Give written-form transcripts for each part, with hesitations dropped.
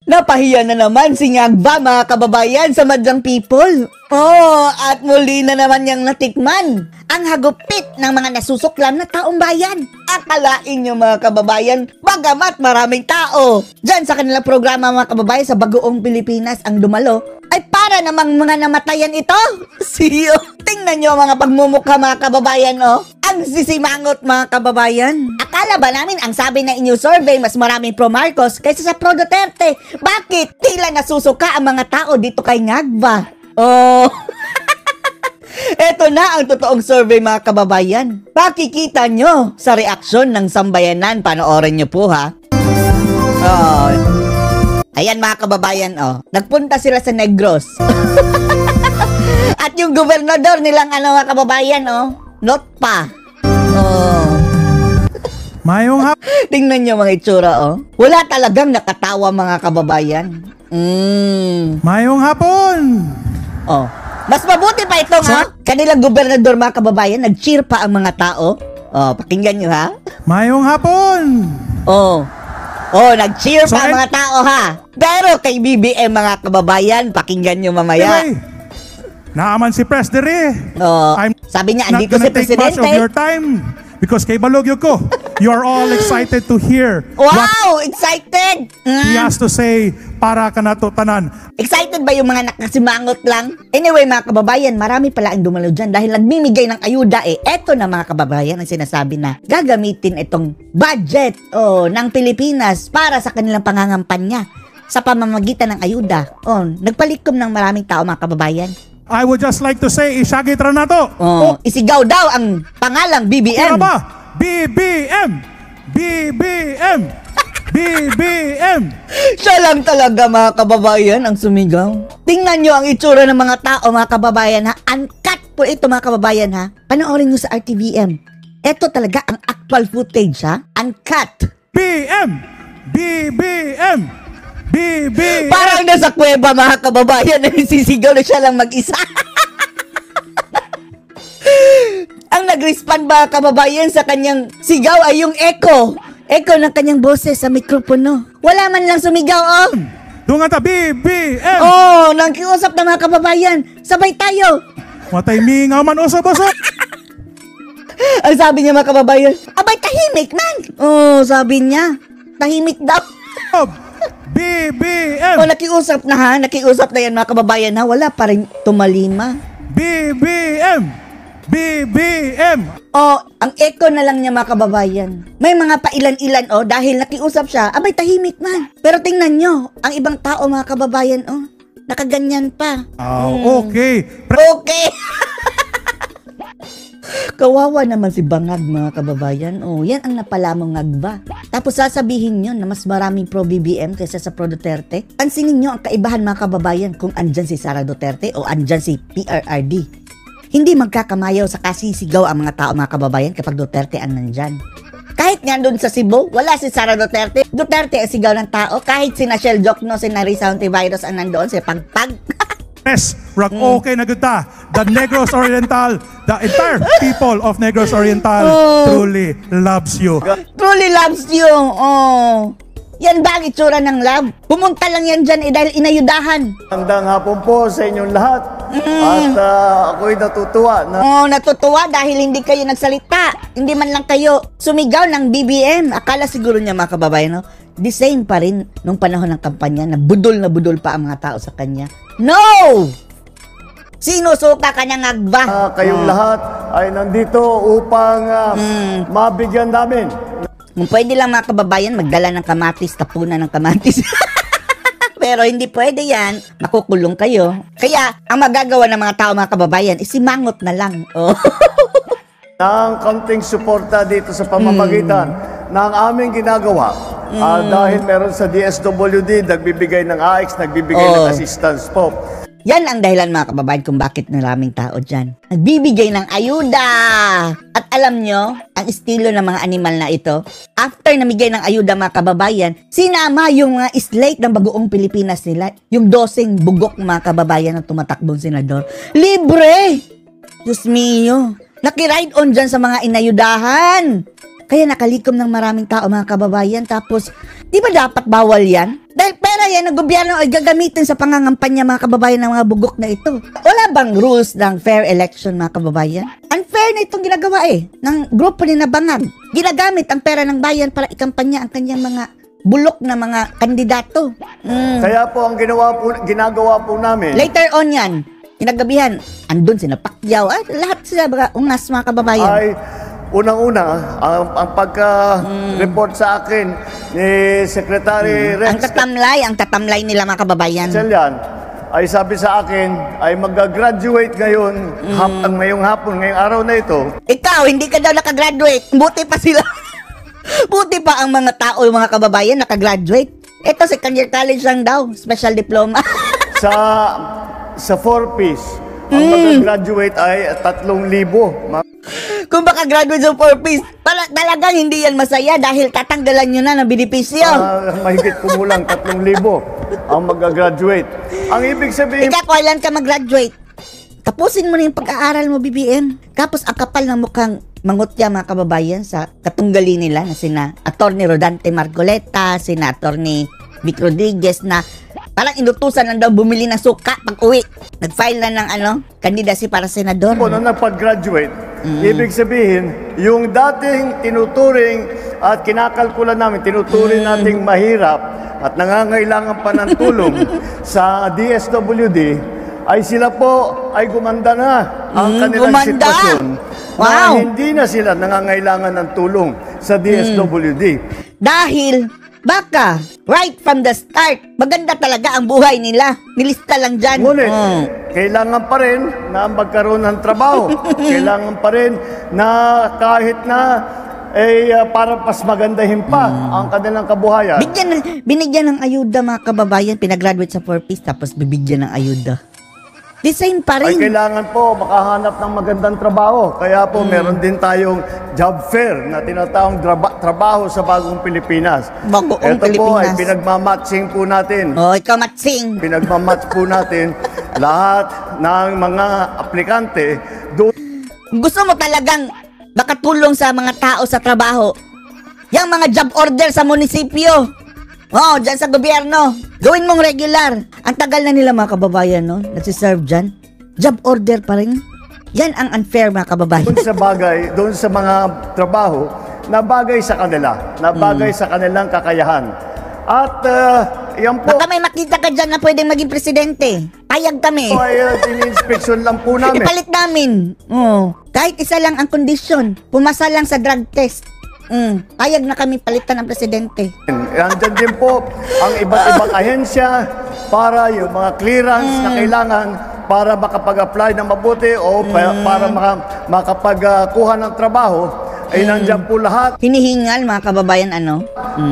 Napahiya na naman si Ngagba mga kababayan sa madlang people. Oh, at muli na naman niyang natikman ang hagupit ng mga nasusuklam na taong bayan. Akalain niyo mga kababayan, bagamat maraming tao dyan sa kanilang programa mga kababayan sa Bagoong Pilipinas ang dumalo, ay para namang mga namatayan ito. Siyo, tingnan niyo mga pagmumukha mga kababayan, oh. Ang sisimangot mga kababayan. Akala ba namin ang sabi na inyong survey mas maraming pro Marcos kaysa sa pro Duterte? Bakit tila nasusuka ang mga tao dito kay Ngagba? Oh, eto na ang totoong survey mga kababayan. Pakikita nyo sa reaksyon ng sambayanan. Panoorin nyo po ha. Oh. Ayan mga kababayan, oh. Nagpunta sila sa Negros. At yung gobernador nilang mga kababayan, oh, not pa. Oh. Mayong hap. Tingnan nyo mga itsura, oh. Wala talagang nakatawa mga kababayan. Mayong hapon. Oh. Mas mabuti pa itong kanilang gobernador mga kababayan, nag-cheer pa ang mga tao. Oh, pakinggan nyo ha. Mayong hapon. Oh. Oh, nag-cheer pa ang mga tao ha. Pero kay BBM mga kababayan, pakinggan nyo mamaya. Naaman si Presdere. Oh. Sabi niya, andito si Presidente. Much of your time because kay Balogyo ko, you are all excited to hear. Wow! Excited! He has to say para ka na to tanan. Excited ba yung mga nakasimangot lang? Anyway mga kababayan, marami pala ang dumalo dyan dahil nagmimigay ng ayuda eh. Eto na mga kababayan ang sinasabi na gagamitin itong budget ng Pilipinas para sa kanilang pangangampanya sa pamamagitan ng ayuda. Nagpalikom ng maraming tao mga kababayan. I would just like to say, isagitra na to. Isigaw daw ang pangalang BBM. Ano ba? BBM! BBM! BBM! Siya lang talaga mga kababayan ang sumigaw. Tingnan nyo ang itsura ng mga tao mga kababayan ha. Uncut po ito mga kababayan ha. Panoorin nyo sa RTVM. Ito talaga ang actual footage ha. Uncut. BM! BBM! BBM! Parang nasa kuweba mga kababayan na sisigaw na siya lang mag-isa. Ang nag-respond mga kababayan sa kanyang sigaw ay yung echo. Echo ng kanyang boses sa mikropono. Wala man lang sumigaw, oh. Doon nga ta, BBM! Oh, nangkiusap na mga kababayan. Sabay tayo. Matay mingaw man uso-buso. Ang sabi niya mga kababayan, abay tahimik man. Oh, sabi niya, tahimik daw. BBM! Oh, nakiusap na ha. Nakiusap na yan mga kababayan ha. Wala pa rin tumalima. BBM! BBM! Oh, ang echo na lang niya mga kababayan. May mga pailan-ilan dahil nakiusap siya, abay tahimik man. Pero tingnan nyo, ang ibang tao mga kababayan nakaganyan pa. Okay. Okay. Kawawa naman si Bangag mga kababayan. Yan ang napalamang Ngagba. Tapos sasabihin nyo na mas maraming pro BBM kaysa sa pro Duterte. Pansinin nyo ang kaibahan mga kababayan kung andyan si Sara Duterte o andyan si PRRD. Hindi magkakamayaw sa kasisigaw ang mga tao mga kababayan kapag Duterte ang nandyan. Kahit nga doon sa Cebu, wala si Sara Duterte. Duterte ang sigaw ng tao. Kahit si Shell Jokno, si Narisa Hontivirus ang nandoon, si Pagpag. Yes, okay na good ta. The Negros Oriental, the entire people of Negros Oriental truly loves you. Truly loves you. Yan ba ang itsura ng love? Pumunta lang yan dyan dahil inayudahan. Magandang hapon po sa inyong lahat. At ako'y natutuwa na... Natutuwa dahil hindi kayo nagsalita. Hindi man lang kayo sumigaw ng BBM. Akala siguro niya mga kababayan, the same pa rin nung panahon ng kampanya na budol pa ang mga tao sa kanya. No! Sinusuka ka ng Ngagba. Kayong lahat ay nandito upang mabigyan namin. Kung pwede lang mga kababayan, magdala ng kamatis, tapunan ng kamatis. Pero hindi pwede yan. Makukulong kayo. Kaya, ang magagawa ng mga tao mga kababayan, isimangot na lang. Ng kaunting suporta dito sa pamamagitan ng aming ginagawa. Dahil meron sa DSWD, nagbibigay ng AX, nagbibigay ng assistance po. Yan ang dahilan mga kababayan kung bakit maraming tao dyan. Nagbibigay ng ayuda. At alam nyo, ang estilo ng mga animal na ito, after namigay ng ayuda mga kababayan, sinama yung mga slate ng Bagoong Pilipinas nila, yung 12 bugok mga kababayan na tumatakbong senador. Libre! Diyos mio! Nakiride on dyan sa mga inayudahan. Kaya nakalikom ng maraming tao, mga kababayan. Tapos, di ba dapat bawal yan? Dahil pera yan ng gobyerno ay gagamitin sa pangangampanya, mga kababayan, ng mga bugok na ito. Wala bang rules ng fair election, mga kababayan? Unfair na itong ginagawa ng grupo ni Nabangag. Ginagamit ang pera ng bayan para ikampanya ang kanyang mga bulok na mga kandidato. Kaya po ang ginagawa po namin, Later on yan, kinagabihan, andun sina Pacquiao, lahat sila mga ungas, mga kababayan. ay unang-una, ang pagka-report sa akin ni Secretary Ang Rex tatamlay nila, mga kababayan. Gatchalian, ay sabi sa akin, ay mag-graduate ngayon, ngayong hapon, ngayong araw na ito. Ikaw, hindi ka daw nakagraduate. Buti pa sila. Buti pa ang mga tao, mga kababayan, nakagraduate. Ito, second year college lang daw. Special diploma. Sa 4-piece, ang mag-graduate ay 3,000. Kung baka graduate sa 4-piece, talagang hindi yan masaya dahil tatanggalan nyo na ng benepisyo. Mahigit kumulang 3,000 ang mag-graduate. Ang ibig sabihin, Ikaw, kailan ka mag-graduate? Tapusin mo na yung pag-aaral mo, BBM. Tapos ang kapal ng mukhang mangutya, mga kababayan, sa katunggali nila na sina Attorney Rodante Marcoleta, sina Attorney Vic Rodriguez, na parang inutusan lang daw bumili ng suka pag uwi. Nag-file na ng candidacy para senador. nung napag-graduate, ibig sabihin, yung dating tinuturing at kinakalkulan namin, tinuturing nating mahirap at nangangailangan pa ng tulong sa DSWD, ay sila po ay gumanda na ang kanilang gumanda. sitwasyon. Wow. Na hindi na sila nangangailangan ng tulong sa DSWD. Dahil, baka, right from the start, maganda talaga ang buhay nila. Nilista lang dyan. Ngunit, kailangan pa rin na magkaroon ng trabaho. Kailangan pa rin na kahit na para mas magandahin pa ang kanilang kabuhayan. Binigyan ng ayuda, mga kababayan. Pinagraduate sa 4-piece, tapos bibigyan ng ayuda. Design pa Ay rin. kailangan po makahanap ng magandang trabaho. Kaya po meron din tayong job fair na tinatawag trabaho sa bagong Pilipinas. Bagong Ito po ay Pilipinas. pinagmamatching po natin. Ikaw, Matsing. Pinagmamatch po natin lahat ng mga aplikante doon. Gusto mo talagang makatulong sa mga tao sa trabaho. Yang mga job order sa munisipyo. Dyan sa gobyerno. Gawin mong regular. Ang tagal na nila, mga kababayan, no? Nagsiserve dyan. Job order pa rin. Yan ang unfair, mga kababayan. Doon sa mga trabaho na bagay sa kanila, na bagay sa kanilang kakayahan. At yan po Baka may makita ka dyan na pwedeng maging presidente. Payag kami. ay in-inspection lang po namin. Ipalit namin. Kahit isa lang ang kondisyon. Pumasa lang sa drug test. Payag na kami palitan ng presidente. Andyan din po ang iba't ibang ahensya para yung mga clearance na kailangan para makapag-apply ng mabuti o para makapagkuha ng trabaho ay nandyan po lahat Hinihingal, mga kababayan,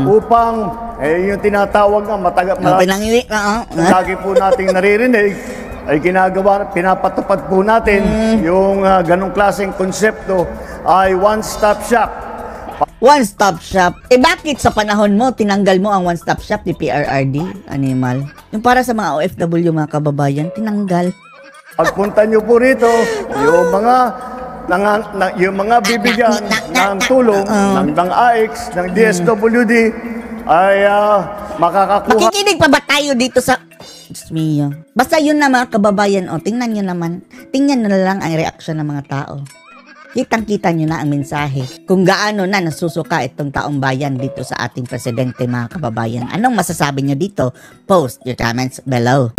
upang yung tinatawag na Pinangiwi. lagi po nating naririnig ay pinapatupad po natin yung ganong klaseng konsepto ay one-stop shop. One-stop shop. Bakit sa panahon mo, tinanggal mo ang one-stop shop ni PRRD, Animal? Yung para sa mga OFW, mga kababayan, tinanggal. Pagpunta nyo po rito, yung mga bibigyan ng tulong ng AIX, ng DSWD, ay makakakuha. Makikinig pa ba tayo dito sa... Diyos mio. Basta yun na, mga kababayan, tingnan nyo naman. Tingnan na lang ang reaksyon ng mga tao. Kitang-kita nyo na ang mensahe kung gaano na nasusuka itong taong bayan dito sa ating presidente, mga kababayan. Anong masasabi nyo dito? Post your comments below.